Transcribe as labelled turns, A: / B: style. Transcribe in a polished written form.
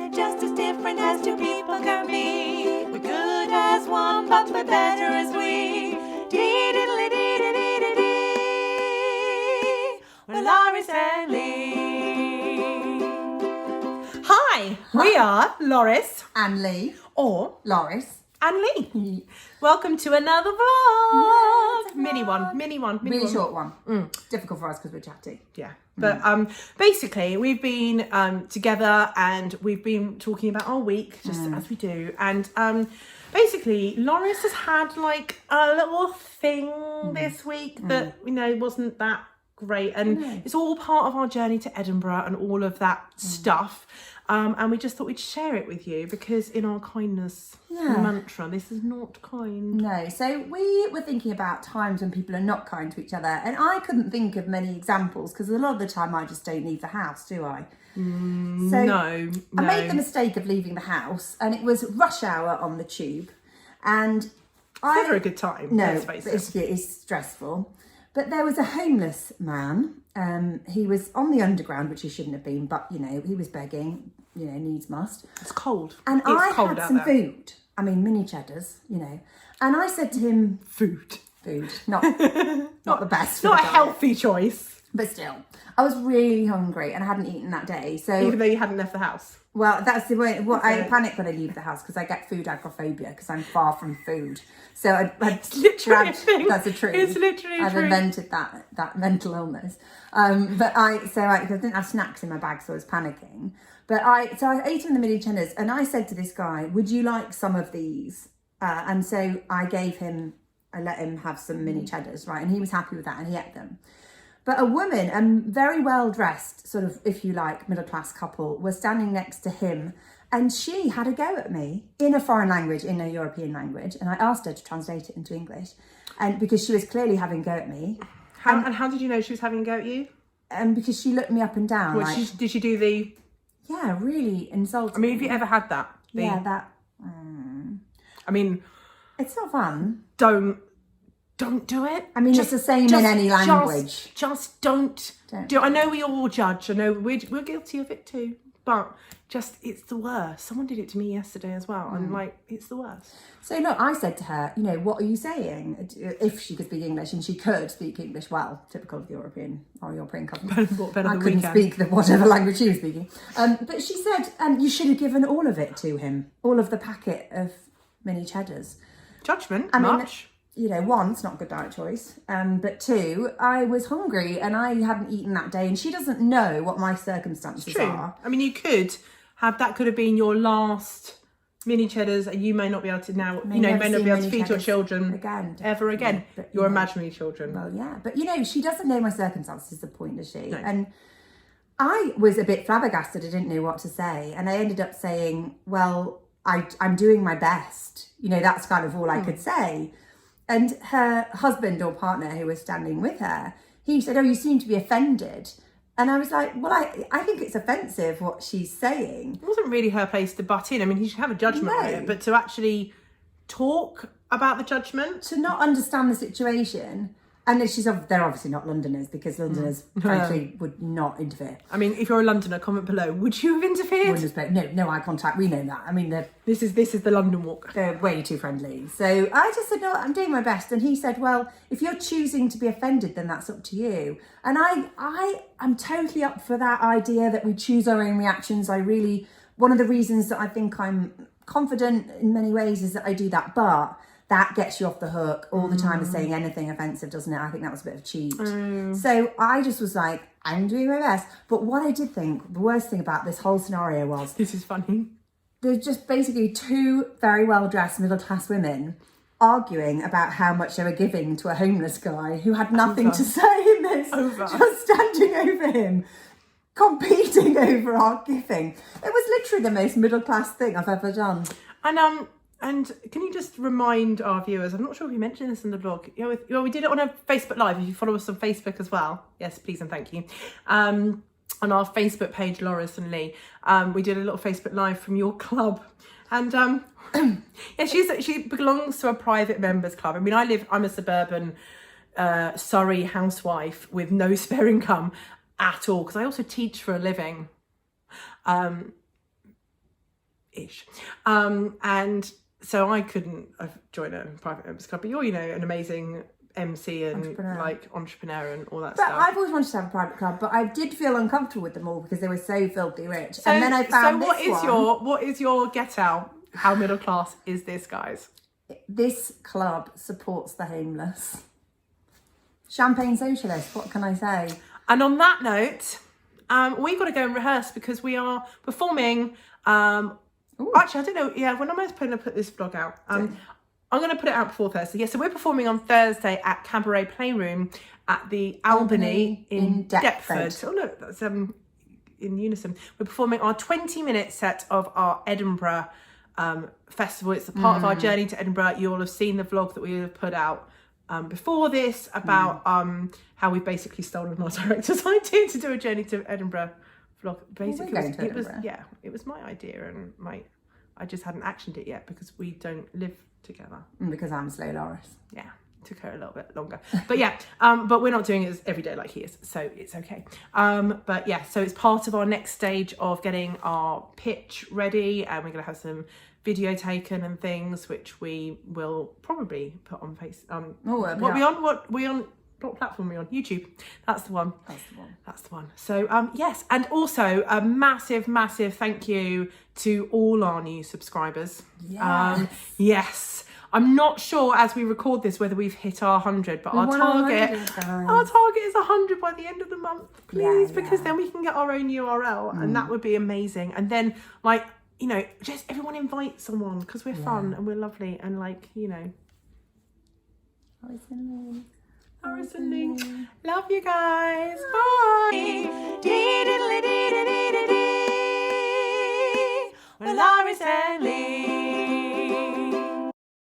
A: We're just as different as two people can be. We're good as one, but we're better as we. Dee-diddly-dee-diddly-dee. We're Loris and Lee.
B: Hi, we are Loris
C: and Lee,
B: or
C: Loris
B: and Lee. Welcome to another vlog. Mini one.
C: Really short one. Difficult for us because we're chatty.
B: Yeah, but basically we've been together and we've been talking about our week just as we do, and basically Loris has had like a little thing this week that wasn't that great, and it's all part of our journey to Edinburgh and all of that stuff. And we just thought we'd share it with you because in our kindness mantra, this is not kind.
C: No, so we were thinking about times when people are not kind to each other, and I couldn't think of many examples because a lot of the time I just don't leave the house, do I?
B: No.
C: I made the mistake of leaving the house, and it was rush hour on the tube, and
B: Never a good time.
C: No,
B: let's face it.
C: it's stressful. But there was a homeless man. He was on the underground, which he shouldn't have been, but he was begging. Needs must.
B: It's cold.
C: And
B: it's
C: I
B: cold
C: had some
B: out there.
C: food. I mean, mini cheddars. And I said to him,
B: Food,
C: not the best.
B: not a
C: for the diet,
B: healthy choice.
C: but still, I was really hungry and I hadn't eaten that day. So
B: Even though you hadn't left the house.
C: well, that's the way. I panic when I leave the house because I get food agoraphobia because I'm far from food. So I'd
B: literally a thing.
C: That's a truth.
B: It's literally
C: I've
B: true.
C: invented that mental illness. But I didn't have snacks in my bag, so I was panicking. But I ate them in the mini cheddars, and I said to this guy, "Would you like some of these?" And so I let him have some mini cheddars, right? And he was happy with that, and he ate them. But a woman, a very well dressed, sort of, if you like, middle class couple, was standing next to him, and she had a go at me in a foreign language, in a European language, and I asked her to translate it into English, and because she was clearly having a go at me.
B: And how did you know she was having a go at you?
C: And because she looked me up and down,
B: Did she do the?
C: Yeah, really insulting.
B: I mean, have you ever had that? I mean,
C: it's not fun.
B: Don't do it.
C: I mean, it's the same in any language.
B: Just don't do it. I know we all judge. I know we're guilty of it too. But it's the worst. Someone did it to me yesterday as well. And it's the worst.
C: So look, I said to her, what are you saying? If she could speak English, and she could speak English well, typical of the European couple. I couldn't speak whatever language she was speaking. But she said, you should have given all of it to him, all of the packet of mini cheddars.
B: Judgment,
C: much. One, it's not a good diet choice. But two, I was hungry and I hadn't eaten that day, and she doesn't know what my circumstances are.
B: I mean, you could have could have been your last mini cheddars, and you may not be able to now. May not be able to feed your children ever again. But, your imaginary children.
C: Well, yeah, but she doesn't know my circumstances. Is the point, does she?
B: No.
C: And I was a bit flabbergasted. I didn't know what to say, and I ended up saying, "Well, I'm doing my best." That's kind of all I could say. And her husband or partner who was standing with her, he said, "Oh, you seem to be offended." And I was like, well, I think it's offensive what she's saying.
B: It wasn't really her place to butt in. I mean, he should have a judgment on it, but to actually talk about the judgment.
C: To not understand the situation. And they're obviously not Londoners, because Londoners, frankly, would not interfere.
B: I mean, if you're a Londoner, comment below. Would you have interfered?
C: No eye contact. We know that. I mean,
B: this is the London walk.
C: They're way too friendly. So I just said, no, I'm doing my best. And he said, well, if you're choosing to be offended, then that's up to you. And I'm totally up for that idea that we choose our own reactions. One of the reasons that I think I'm confident in many ways is that I do that. But that gets you off the hook all the time of saying anything offensive, doesn't it? I think that was a bit of cheat. So I just was like, I'm doing my best. But what I did think, the worst thing about this whole scenario was...
B: This is funny.
C: There's just basically two very well-dressed middle-class women arguing about how much they were giving to a homeless guy who had nothing to say in this. Just standing over him, competing over our giving. It was literally the most middle-class thing I've ever done.
B: And can you just remind our viewers, I'm not sure if we mentioned this in the blog, we did it on a Facebook Live. If you follow us on Facebook as well, yes, please and thank you. On our Facebook page, Loris and Lee, we did a little Facebook Live from your club. And she belongs to a private members club. I mean, I'm a suburban Surrey housewife with no spare income at all, because I also teach for a living. ish. And so I couldn't join a private members club, but you're, you know, an amazing MC and like entrepreneur and all that
C: But
B: stuff.
C: I've always wanted to have a private club, but I did feel uncomfortable with them all because they were so filthy rich. And then I found
B: what is your get out? How middle class is this, guys?
C: This club supports the homeless. Champagne socialist, what can I say?
B: And on that note, we've got to go and rehearse because we are performing. Actually, I don't know. Yeah, when am I going to put this vlog out? I'm going to put it out before Thursday. Yeah, so we're performing on Thursday at Cabaret Playroom at the Albany in Deptford. Oh look, that's in unison. We're performing our 20-minute set of our Edinburgh festival. It's a part of our journey to Edinburgh. You all have seen the vlog that we have put out before this about how we've basically stolen our director's idea to do a journey to Edinburgh vlog. Basically, it was my idea, and I just hadn't actioned it yet because we don't live together.
C: Because I'm slow Loris.
B: Yeah, took her a little bit longer, but yeah, but we're not doing it every day like he is, so it's okay. But yeah, so it's part of our next stage of getting our pitch ready, and we're gonna have some video taken and things, which we will probably put on what platform are we on? YouTube. That's the one. That's the one. So yes, and also a massive thank you to all our new subscribers. Yes. I'm not sure as we record this whether we've hit our 100, but our target is 100 by the end of the month, please, because then we can get our own URL, and that would be amazing. And then, like, you know, just everyone invite someone because we're fun and we're lovely, and like, you know. Harrison, love you guys. Bye.
A: Well, Loris and Lee.